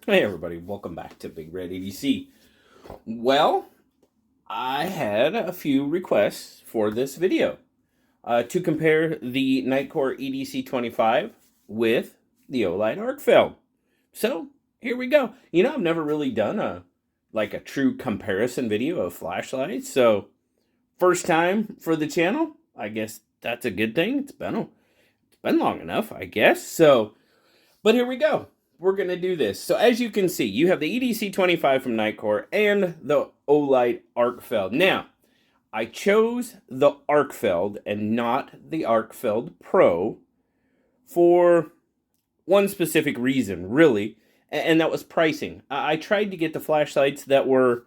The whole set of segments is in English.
Hey everybody, welcome back to BigRedEDC. Well, I had a few requests for this video to compare the Nightcore EDC25 with the Olight Arkfeld. So here we go. You know, I've never really done a true comparison video of flashlights, so first time for the channel. I guess that's a good thing. It's been long enough, I guess. But here we go. We're going to do this. So as you can see, you have the EDC25 from Nightcore and the Olight Arkfeld. Now, I chose the Arkfeld and not the Arkfeld Pro for one specific reason, really, and that was pricing. I tried to get the flashlights that were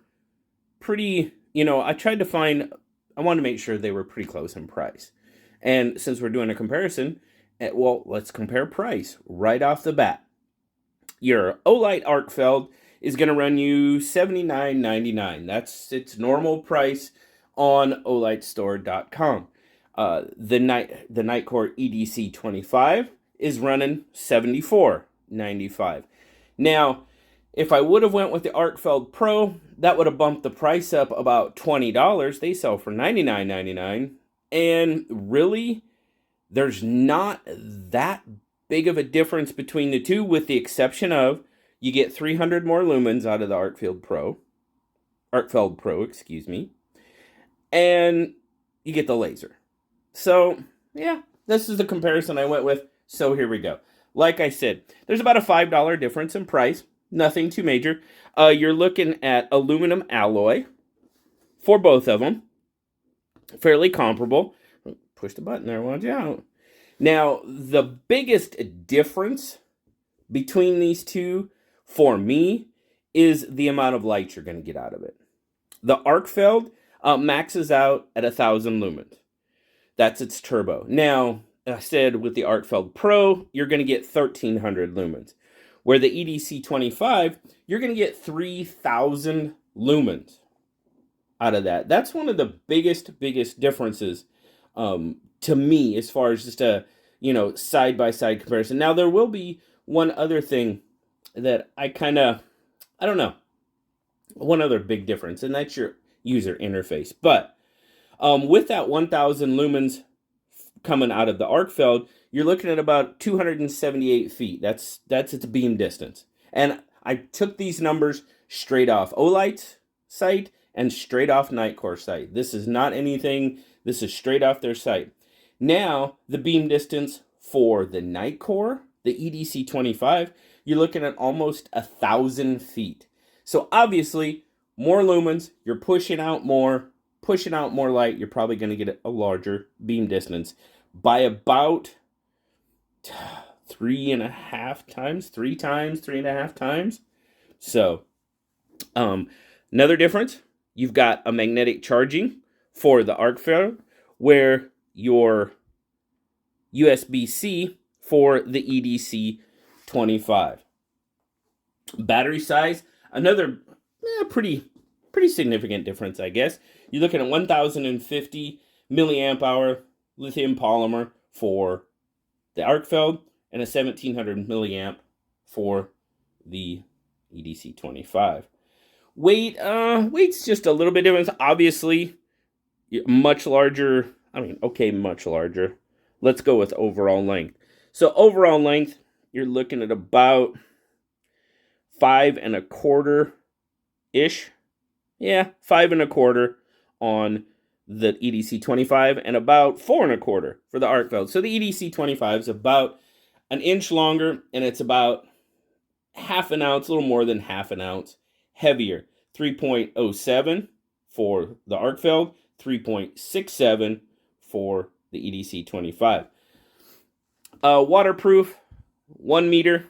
pretty, I wanted to make sure they were pretty close in price. And since we're doing a comparison, well, let's compare price right off the bat. Your Olight Arkfeld is going to run you $79.99. That's its normal price on olightstore.com. The Nightcore EDC25 is running $74.95. Now, if I would have went with the Arkfeld Pro, that would have bumped the price up about $20. They sell for $99.99. And really, there's not that big of a difference between the two, with the exception of you get 300 more lumens out of the Arkfeld Pro, excuse me, and you get the laser. So, yeah, this is the comparison I went with, so here we go. Like I said, there's about a $5 difference in price, nothing too major. You're looking at aluminum alloy for both of them, fairly comparable. Push the button there, watch out. Now, the biggest difference between these two, for me, is the amount of light you're going to get out of it. The Arkfeld maxes out at 1,000 lumens. That's its turbo. Now, I said with the Arkfeld Pro, you're going to get 1,300 lumens. Where the EDC25, you're going to get 3,000 lumens out of that. That's one of the biggest differences to me, as far as just a, side-by-side comparison. Now, there will be one other thing that I don't know, one other big difference, and that's your user interface. But with that 1,000 lumens coming out of the Arkfeld, you're looking at about 278 feet. That's its beam distance. And I took these numbers straight off Olight's site and straight off Nightcore site. This is not anything, this is straight off their site. Now, the beam distance for the Nightcore, the EDC25, you're looking at almost 1,000 feet. So obviously, more lumens, you're pushing out more light, you're probably going to get a larger beam distance by about 3.5 times. So, another difference, you've got a magnetic charging for the Arkfeld, where your USB-C for the EDC25. Battery size, another pretty significant difference, I guess. You're looking at 1,050 milliamp hour lithium polymer for the Arkfeld and a 1,700 milliamp for the EDC25. Weight's just a little bit different. Obviously, much larger. Much larger. Let's go with overall length. So overall length, you're looking at about 5.25-ish. Yeah, 5.25 on the EDC25 and about 4.25 for the Arkfeld. So the EDC25 is about an inch longer, and it's about half an ounce, a little more than half an ounce heavier. 3.07 for the Arkfeld, 3.67 for the EDC25. Waterproof, 1 meter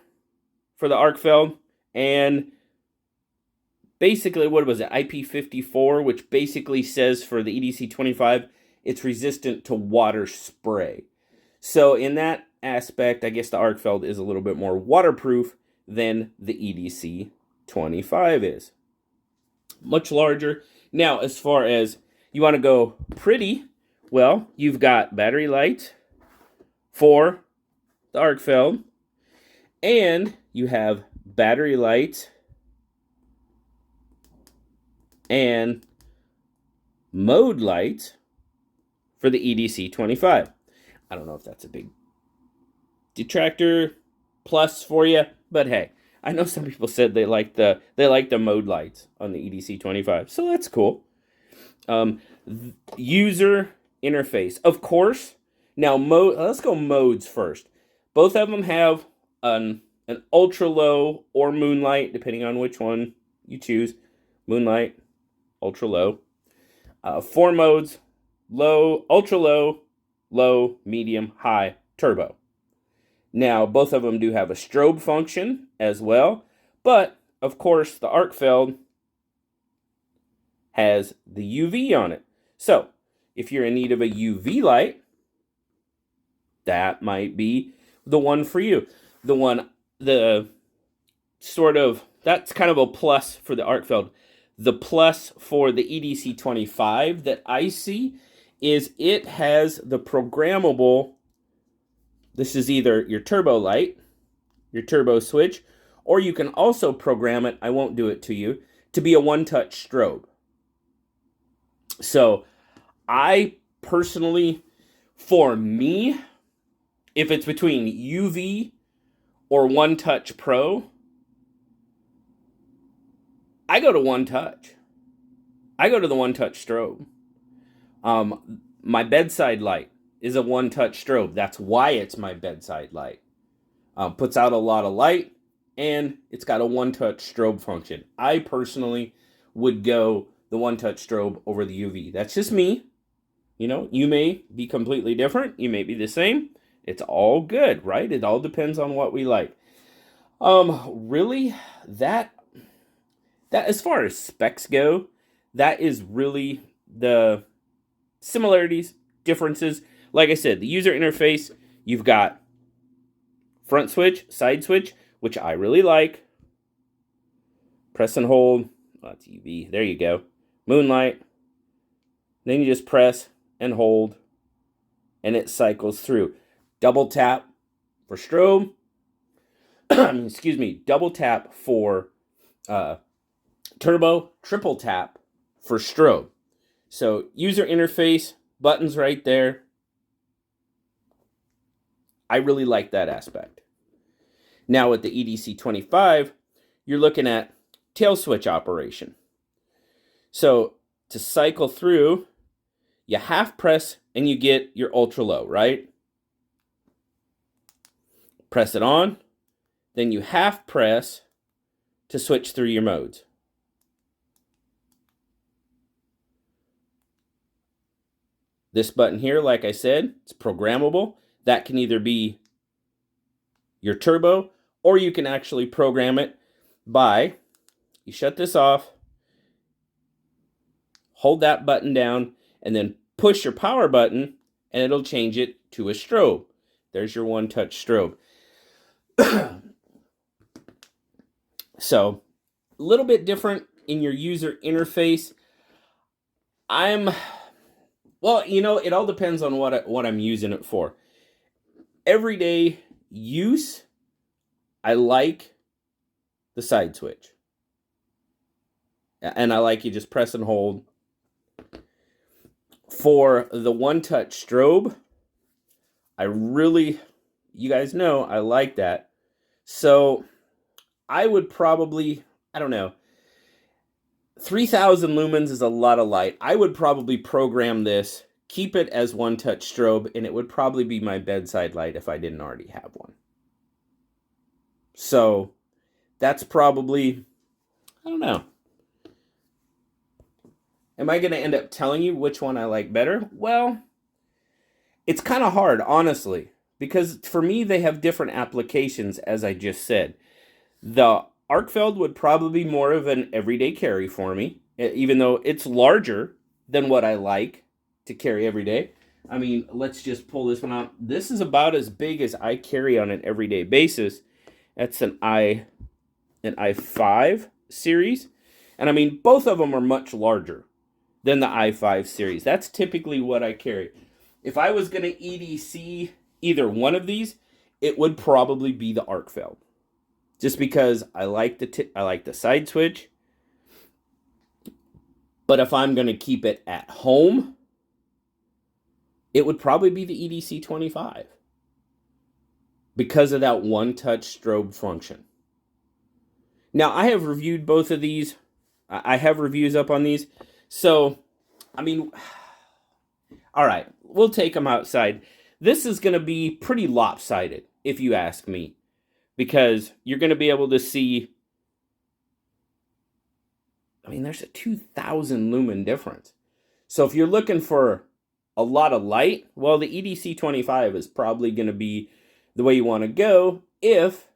for the Arkfeld, and basically, what was it, IP54, which basically says for the EDC25, it's resistant to water spray. So in that aspect, I guess the Arkfeld is a little bit more waterproof than the EDC25 is. Much larger. Now, as far as you want to go pretty, well, you've got battery light for the Arkfeld, and you have battery lights, and mode lights for the EDC25. I don't know if that's a big detractor plus for you, but hey, I know some people said they like the mode lights on the EDC25, so that's cool. User interface, of course. Now, let's go modes first. Both of them have an ultra low or moonlight, depending on which one you choose. Moonlight, ultra low. 4 modes: low, ultra low, low, medium, high, turbo. Now, both of them do have a strobe function as well, but of course, the Arkfeld has the UV on it. So, if you're in need of a UV light, that might be the one for you. That's kind of a plus for the Arkfeld. The plus for the EDC25 that I see is it has the programmable, this is either your turbo light, your turbo switch, or you can also program it, I won't do it to you, to be a one-touch strobe. So, I personally, for me, if it's between UV or One Touch Pro, I go to One Touch. I go to the One Touch strobe. My bedside light is a One Touch strobe. That's why it's my bedside light. Puts out a lot of light, and it's got a One Touch strobe function. I personally would go the One Touch strobe over the UV. That's just me. You know, you may be completely different. You may be the same. It's all good, right? It all depends on what we like. Really, that as far as specs go, that is really the similarities, differences. Like I said, the user interface, you've got front switch, side switch, which I really like. Press and hold. Oh, that's UV. There you go. Moonlight. Then you just press and hold, and it cycles through. Double tap for strobe. Excuse me. Double tap for turbo. Triple tap for strobe. So user interface, buttons right there. I really like that aspect. Now with the EDC25, you're looking at tail switch operation. So to cycle through, you half press and you get your ultra low, right? Press it on, then you half press to switch through your modes. This button here, like I said, it's programmable. That can either be your turbo, or you can actually program it by, you shut this off, hold that button down, and then push your power button, and it'll change it to a strobe. There's your one-touch strobe. So, a little bit different in your user interface. Well, you know, it all depends on what I'm using it for. Everyday use, I like the side switch. And I like you just press and hold. For the one-touch strobe, you guys know, I like that. So, I would probably, I don't know, 3,000 lumens is a lot of light. I would probably program this, keep it as one-touch strobe, and it would probably be my bedside light if I didn't already have one. So, that's probably, I don't know. Am I going to end up telling you which one I like better? Well, it's kind of hard, honestly, because for me, they have different applications, as I just said. The Arkfeld would probably be more of an everyday carry for me, even though it's larger than what I like to carry every day. I mean, let's just pull this one out. This is about as big as I carry on an everyday basis. That's an i5 series. And I mean, both of them are much larger than the i5 series. That's typically what I carry. If I was going to EDC either one of these, it would probably be the Arkfeld. just because I like the side switch. But if I'm going to keep it at home, it would probably be the EDC25 because of that one-touch strobe function. Now, I have reviewed both of these. I have reviews up on these. So, I mean, all right, we'll take them outside. This is going to be pretty lopsided, if you ask me, because you're going to be able to see, I mean, there's a 2,000 lumen difference. So if you're looking for a lot of light, well, the EDC25 is probably going to be the way you want to go if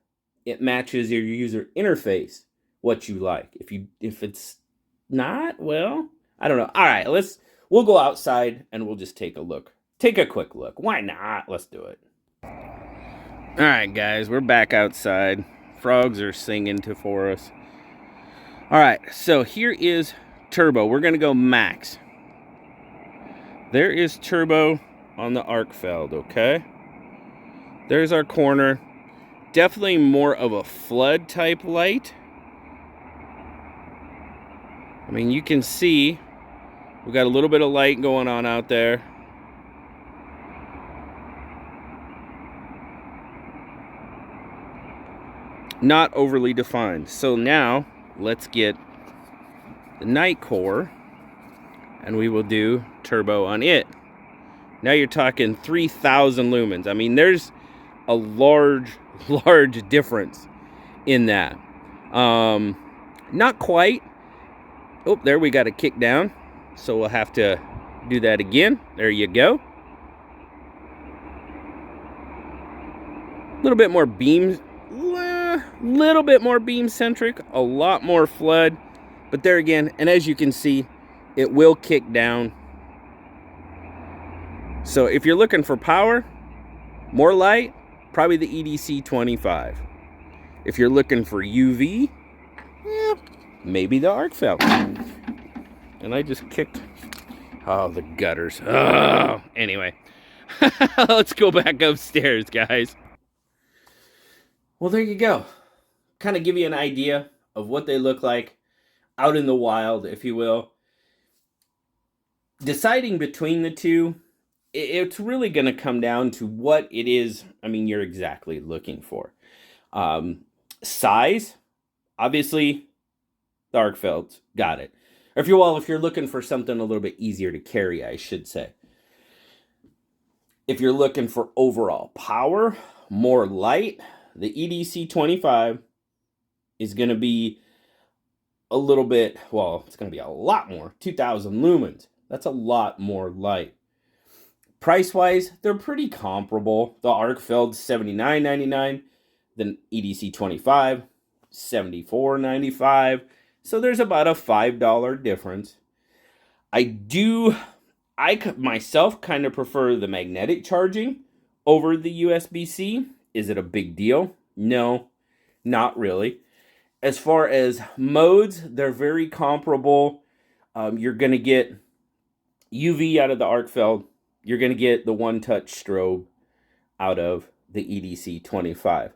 it matches your user interface, what you like. If it's not, well, I don't know. All right, we'll go outside and we'll just take a look. Take a quick look. Why not? Let's do it. All right, guys, we're back outside. Frogs are singing to Forrest. All right, so here is turbo. We're going to go max. There is turbo on the Arkfeld, okay? There's our corner. Definitely more of a flood type light. I mean, you can see we got a little bit of light going on out there. Not overly defined. So now let's get the Nightcore and we will do turbo on it. Now you're talking 3,000 lumens. I mean, there's a large difference in that. Not quite. Oh, there we got a kick down. So we'll have to do that again. There you go. A little bit more beam, little bit more beam centric, a lot more flood. But there again, and as you can see, it will kick down. So if you're looking for power, more light, probably the EDC25. If you're looking for UV, maybe the Arkfeld. And I just kicked, oh, the gutters. Oh, anyway, let's go back upstairs, guys. Well, there you go. Kind of give you an idea of what they look like out in the wild, if you will. Deciding between the two, it's really going to come down to what it is, I mean, you're exactly looking for. Size, obviously, the Arkfeld's got it. Or if you're looking for something a little bit easier to carry, I should say. If you're looking for overall power, more light, the EDC25 is going to be a little bit, well, it's going to be a lot more, 2,000 lumens. That's a lot more light. Price-wise, they're pretty comparable. The Arkfeld's $79.99, the EDC25, $74.95. So there's about a $5 difference. I myself kind of prefer the magnetic charging over the USB-C. Is it a big deal? No, not really. As far as modes, they're very comparable. You're going to get UV out of the Arkfeld. You're going to get the one-touch strobe out of the EDC25.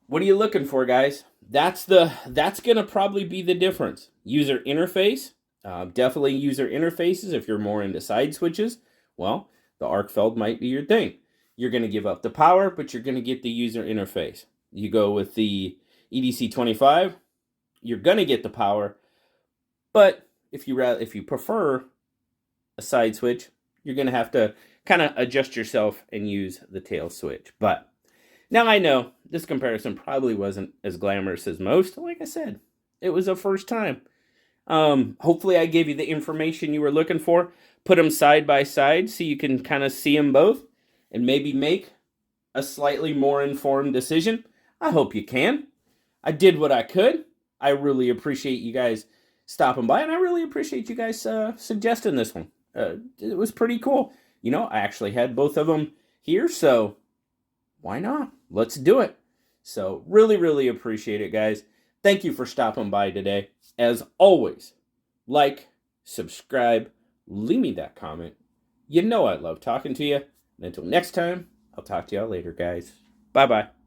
What are you looking for, guys? That's going to probably be the difference. User interface. Definitely user interfaces. If you're more into side switches, well, the Arkfeld might be your thing. You're going to give up the power, but you're going to get the user interface. You go with the EDC25, you're going to get the power, but if you prefer a side switch, you're going to have to kind of adjust yourself and use the tail switch. But now I know this comparison probably wasn't as glamorous as most. Like I said, it was a first time. Hopefully I gave you the information you were looking for. Put them side by side so you can kind of see them both and maybe make a slightly more informed decision. I hope you can. I did what I could. I really appreciate you guys stopping by, and I really appreciate you guys suggesting this one. It was pretty cool. You know, I actually had both of them here, so why not? Let's do it. So really, really appreciate it, guys. Thank you for stopping by today. As always, like, subscribe, leave me that comment. You know I love talking to you. And until next time, I'll talk to y'all later, guys. Bye-bye.